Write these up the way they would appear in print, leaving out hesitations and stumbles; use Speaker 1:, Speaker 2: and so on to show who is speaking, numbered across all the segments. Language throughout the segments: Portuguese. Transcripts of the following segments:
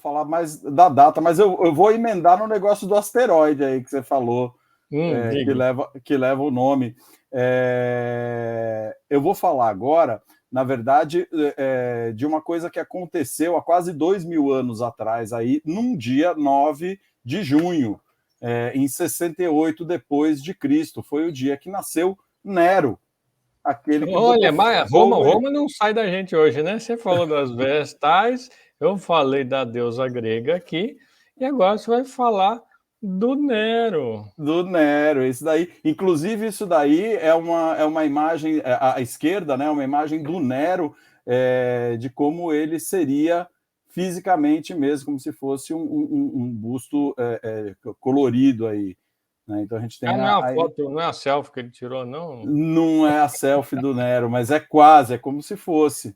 Speaker 1: falar mais da data, mas eu vou emendar no negócio do asteroide aí que você falou, que leva o nome. Eu vou falar agora, na verdade, de uma coisa que aconteceu há quase 2.000 anos atrás, aí, num dia 9 de junho, em 68 depois de Cristo. Foi o dia que nasceu Nero, aquele que
Speaker 2: Olha,
Speaker 1: botou
Speaker 2: mas
Speaker 1: fogo
Speaker 2: Roma não sai da gente hoje, né? Você falou das Vestais, eu falei da deusa grega aqui, e agora você vai falar do Nero.
Speaker 1: Do Nero, isso daí. Inclusive, isso daí é uma imagem, à esquerda, né? Uma imagem do Nero, de como ele seria fisicamente mesmo, como se fosse um busto colorido aí. Né? Então a gente tem
Speaker 2: Não é a foto, não é a selfie que ele tirou, não?
Speaker 1: Não é a selfie do Nero, mas é quase, é como se fosse.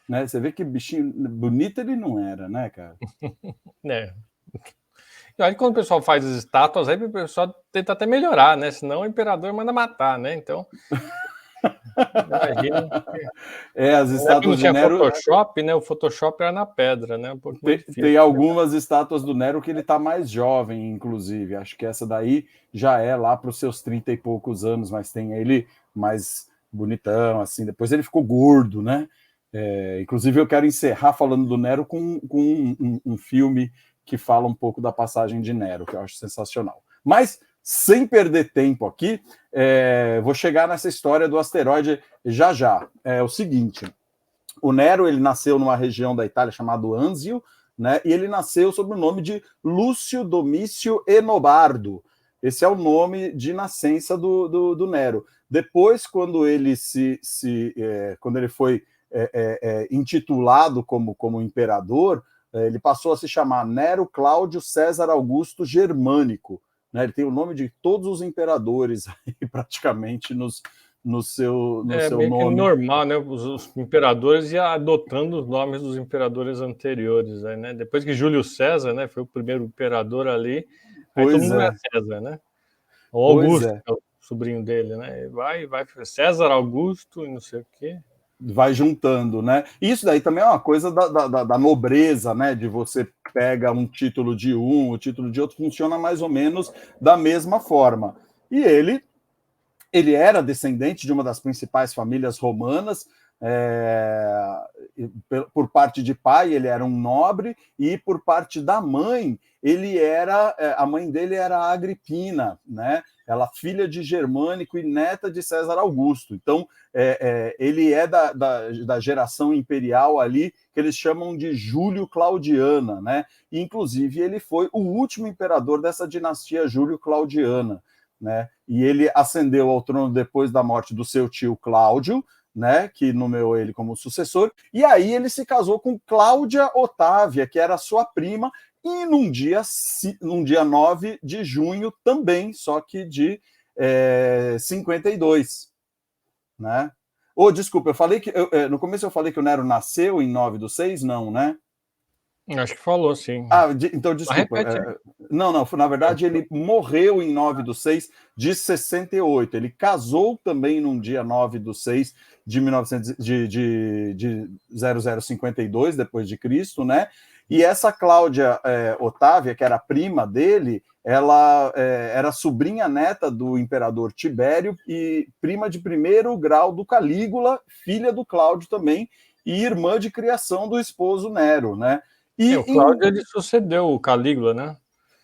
Speaker 1: Né? Você vê que bichinho bonito ele não era, né, cara?
Speaker 2: É. E olha que quando o pessoal faz as estátuas, aí o pessoal tenta até melhorar, né? Senão o imperador manda matar, né? Então, imagina.
Speaker 1: As
Speaker 2: Na época não
Speaker 1: estátuas de
Speaker 2: tinha
Speaker 1: Nero.
Speaker 2: Photoshop, né? O Photoshop era na pedra, né? Um pouco mais difícil.
Speaker 1: Tem algumas estátuas do Nero que ele está mais jovem, inclusive. Acho que essa daí já é lá para os seus 30 e poucos anos, mas tem ele mais bonitão, assim. Depois ele ficou gordo, né? Inclusive, eu quero encerrar falando do Nero com um filme que fala um pouco da passagem de Nero, que eu acho sensacional. Mas, sem perder tempo aqui, vou chegar nessa história do asteroide já já. É o seguinte... O Nero ele nasceu numa região da Itália chamada Anzio, né? E ele nasceu sob o nome de Lúcio Domício Enobardo. Esse é o nome de nascença do Nero. Depois, quando ele quando ele foi intitulado como imperador, ele passou a se chamar Nero Cláudio César Augusto Germânico. Né? Ele tem o nome de todos os imperadores aí, praticamente no seu
Speaker 2: Meio que
Speaker 1: nome.
Speaker 2: normal, né? Os imperadores iam adotando os nomes dos imperadores anteriores, aí, né? Depois que Júlio César, né, foi o primeiro imperador ali, aí todo mundo é César, né? O Augusto, que é o sobrinho dele, né? E vai César Augusto e não sei o quê.
Speaker 1: Vai juntando, né? Isso daí também é uma coisa da nobreza, né? De você pega um título de um, o título de outro, funciona mais ou menos da mesma forma. E ele era descendente de uma das principais famílias romanas. Por parte de pai, ele era um nobre, e por parte da mãe, a mãe dele era Agripina, né? Ela filha de Germânico e neta de César Augusto. Então, ele é da geração imperial ali, que eles chamam de Júlio-Claudiana, né? E, inclusive, ele foi o último imperador dessa dinastia Júlio-Claudiana. Né? E ele ascendeu ao trono depois da morte do seu tio Cláudio, né, que nomeou ele como sucessor, e aí ele se casou com Cláudia Otávia, que era sua prima, e num dia 9 de junho também, só que de 52. Né? Desculpa, eu falei que no começo eu falei que o Nero nasceu em 9/6, não, né?
Speaker 2: Acho que falou, sim.
Speaker 1: Então, desculpa. Não, na verdade, ele morreu em 9/6 de 68. Ele casou também num dia 9/6 de 0052, depois de Cristo, né? E essa Cláudia Otávia, que era prima dele, ela era sobrinha neta do imperador Tibério e prima de primeiro grau do Calígula, filha do Cláudio também, e irmã de criação do esposo Nero, né?
Speaker 2: O Cláudio ele sucedeu o Calígula, né?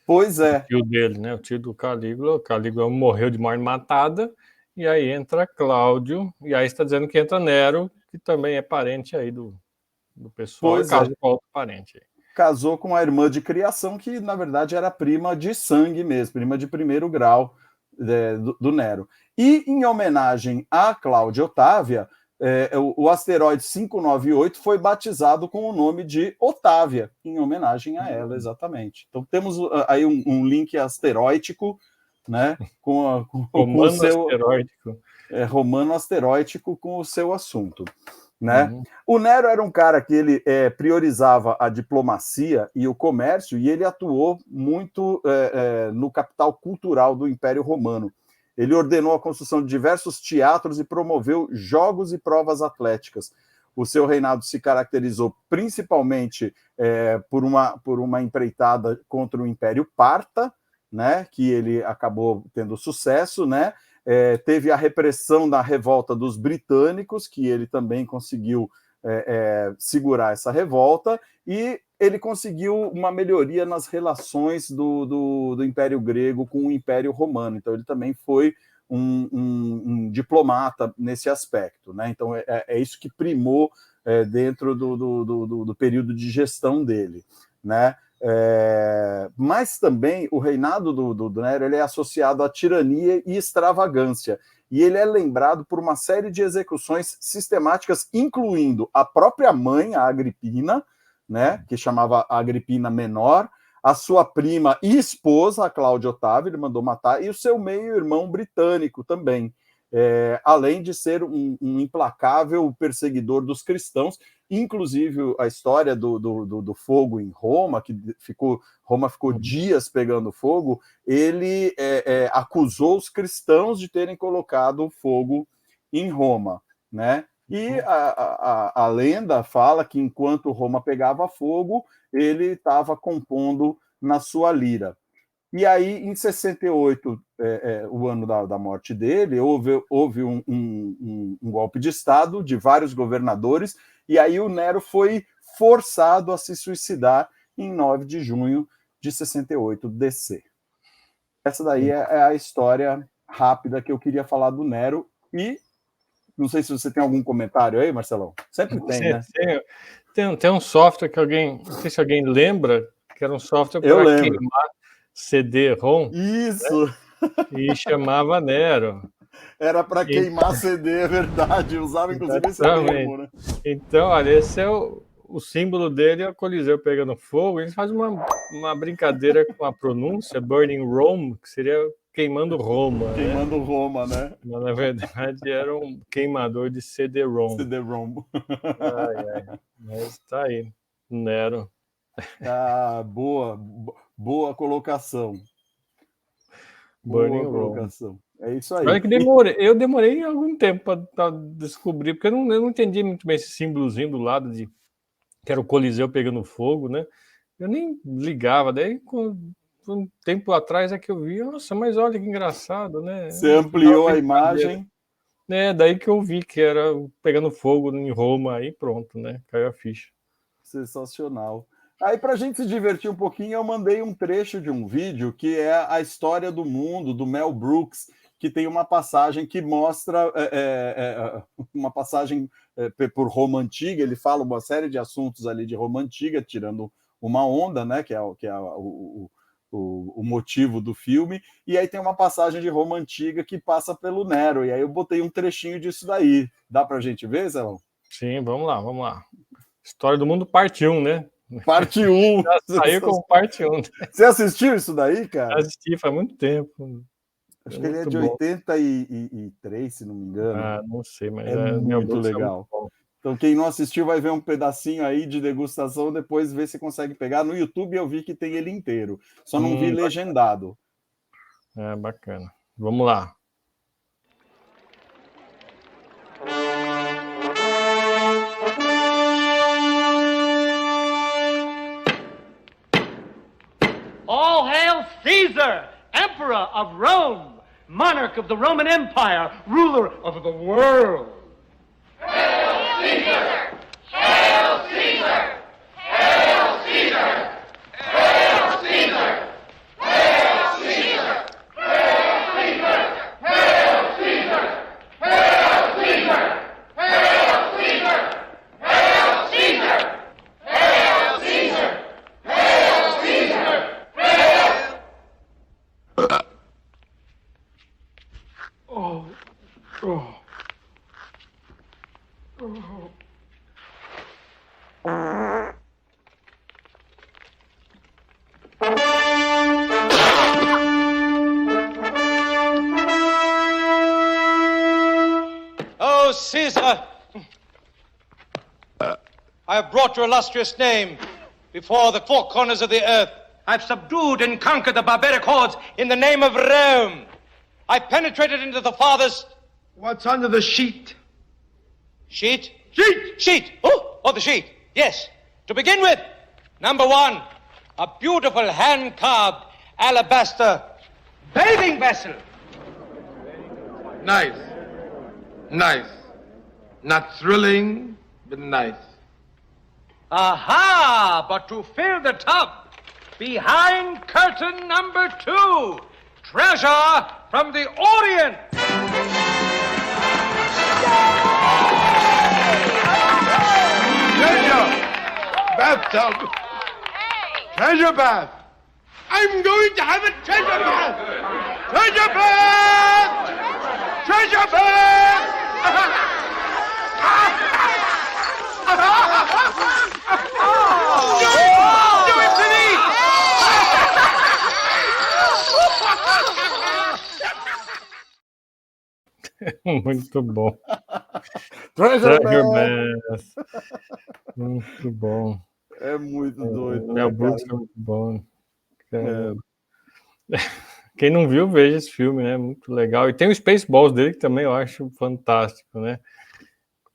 Speaker 1: Pois é.
Speaker 2: O tio dele, né? O tio do Calígula. O Calígula morreu de morte matada, e aí entra Cláudio, e aí está dizendo que entra Nero, que também é parente aí do pessoal, e casa com outro parente.
Speaker 1: Casou com a irmã de criação, que na verdade era prima de sangue mesmo, prima de primeiro grau do Nero. E em homenagem a Cláudia Otávia, o asteroide 598 foi batizado com o nome de Otávia, em homenagem a ela, exatamente. Então temos aí um link asteroítico, né, com o seu
Speaker 2: asteroítico.
Speaker 1: Romano asteroítico com o seu assunto. Né? O Nero era um cara que ele priorizava a diplomacia e o comércio, e ele atuou muito no capital cultural do Império Romano. Ele ordenou a construção de diversos teatros e promoveu jogos e provas atléticas. o seu reinado se caracterizou principalmente por uma empreitada contra o Império Parta, né, que ele acabou tendo sucesso, né? Teve a repressão da revolta dos britânicos, que ele também conseguiu segurar essa revolta, e ele conseguiu uma melhoria nas relações do Império Grego com o Império Romano. Então, ele também foi um diplomata nesse aspecto, né? Então, é isso que primou dentro do período de gestão dele, né? Mas também o reinado do Nero ele é associado à tirania e extravagância, e ele é lembrado por uma série de execuções sistemáticas, incluindo a própria mãe, a Agripina, né, que chamava Agripina Menor, a sua prima e esposa, a Cláudia Otávia, ele mandou matar, e o seu meio-irmão britânico também, além de ser um implacável perseguidor dos cristãos. Inclusive a história do fogo em Roma, Roma ficou dias pegando fogo, ele acusou os cristãos de terem colocado fogo em Roma, né? E a lenda fala que enquanto Roma pegava fogo, ele estava compondo na sua lira. E aí, em 68, o ano da morte dele, houve um golpe de Estado de vários governadores, e aí o Nero foi forçado a se suicidar em 9 de junho de 68 DC. Essa daí é a história rápida que eu queria falar do Nero, e não sei se você tem algum comentário aí, Marcelão. Sempre tem, né?
Speaker 2: Tem um software que não sei se alguém lembra, que era um software para queimar CD-ROM.
Speaker 1: Isso!
Speaker 2: Né? E chamava Nero.
Speaker 1: Era para queimar CD, é verdade. Usava inclusive esse termo, né?
Speaker 2: Então, olha, esse é o símbolo dele, é o Coliseu pegando fogo. Eles fazem uma brincadeira com a pronúncia, Burning Rome, que seria queimando Roma.
Speaker 1: Queimando, né? Roma, né?
Speaker 2: Mas, na verdade, era um queimador de CD-ROM.
Speaker 1: CD-ROM.
Speaker 2: Ai. Mas tá aí, Nero.
Speaker 1: Boa colocação.
Speaker 2: Burning
Speaker 1: boa colocação.
Speaker 2: Rome.
Speaker 1: É isso aí.
Speaker 2: Olha que eu demorei algum tempo para descobrir, porque eu não entendi muito bem esse símbolozinho do lado que era o Coliseu pegando fogo, né? Eu nem ligava. Daí, um tempo atrás é que eu vi, nossa, mas olha que engraçado, né?
Speaker 1: Você ampliou a imagem.
Speaker 2: Daí que eu vi que era pegando fogo em Roma, aí pronto, né? Caiu a ficha.
Speaker 1: Sensacional. Aí, para a gente se divertir um pouquinho, eu mandei um trecho de um vídeo que é a história do mundo, do Mel Brooks, que tem uma passagem que mostra uma passagem por Roma Antiga. Ele fala uma série de assuntos ali de Roma Antiga, tirando uma onda, né? Que é o motivo do filme. E aí tem uma passagem de Roma Antiga que passa pelo Nero. E aí eu botei um trechinho disso daí. Dá para a gente ver, Zé?
Speaker 2: Sim, vamos lá. História do Mundo, parte 1, né?
Speaker 1: Parte 1.
Speaker 2: Já saiu como parte 1.
Speaker 1: Você assistiu isso daí, cara?
Speaker 2: Assisti, faz muito tempo.
Speaker 1: Acho que ele é de 83, se não me engano.
Speaker 2: Não sei, mas
Speaker 1: é muito legal. Então, quem não assistiu vai ver um pedacinho aí de degustação, depois ver se consegue pegar. No YouTube eu vi que tem ele inteiro. Só não vi legendado.
Speaker 2: Bacana. Vamos lá.
Speaker 3: All hail Caesar, Emperor of Rome, monarch of the Roman Empire, ruler of the world.
Speaker 4: Hail Caesar! Hail Caesar! Hail Caesar! Hail Caesar! Hail Caesar! Hail Caesar! Hail Caesar! Hail Caesar! Hail Caesar! Hail Caesar! Hail Caesar! Hail Caesar!
Speaker 5: Oh, Caesar, I have brought your illustrious name before the four corners of the earth. I've subdued and conquered the barbaric hordes in the name of Rome. I penetrated into the fathers.
Speaker 3: What's under the sheet?
Speaker 5: Sheet?
Speaker 3: Sheet!
Speaker 5: Sheet. Oh, the sheet. Yes. To begin with, number 1, a beautiful hand-carved alabaster bathing vessel.
Speaker 6: Nice. Nice. Not thrilling, but nice.
Speaker 3: Aha! But to fill the tub, behind curtain number 2, treasure from the Orient.
Speaker 6: Treasure! Bathtub! Treasure bath! I'm going to have a treasure bath! Treasure bath! Treasure bath! Do it to me!
Speaker 2: Muito bom.
Speaker 1: Treasure
Speaker 2: Bath. Muito bom.
Speaker 1: É muito doido.
Speaker 2: Mel Brooks é muito bom. Caramba. Quem não viu, veja esse filme, né? Muito legal. E tem o Spaceballs dele, que também eu acho fantástico, né?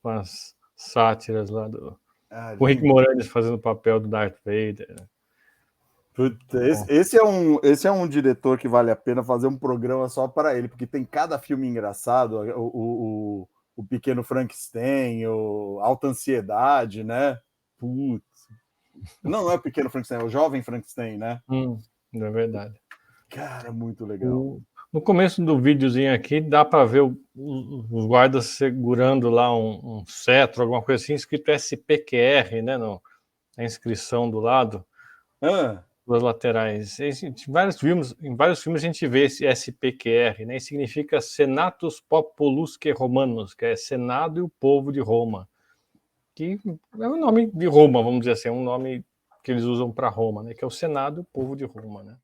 Speaker 2: Com as sátiras lá do... o Rick Moranis fazendo o papel do Darth Vader. Né?
Speaker 1: Puta, esse é um diretor que vale a pena fazer um programa só para ele, porque tem cada filme engraçado, o Pequeno Frankenstein, o Alta Ansiedade, né? Putz. Não é o Pequeno Frankenstein, é o Jovem Frankenstein, né?
Speaker 2: É verdade.
Speaker 1: Cara, muito legal.
Speaker 2: No começo do videozinho aqui, dá para ver os guardas segurando lá um cetro, alguma coisa assim, escrito SPQR, né? A inscrição do lado. Das laterais. Em vários filmes a gente vê esse SPQR, né? E significa Senatus Populusque Romanus, que é Senado e o povo de Roma. Que é o nome de Roma, vamos dizer assim, é um nome que eles usam para Roma, né? Que é o Senado e o povo de Roma, né?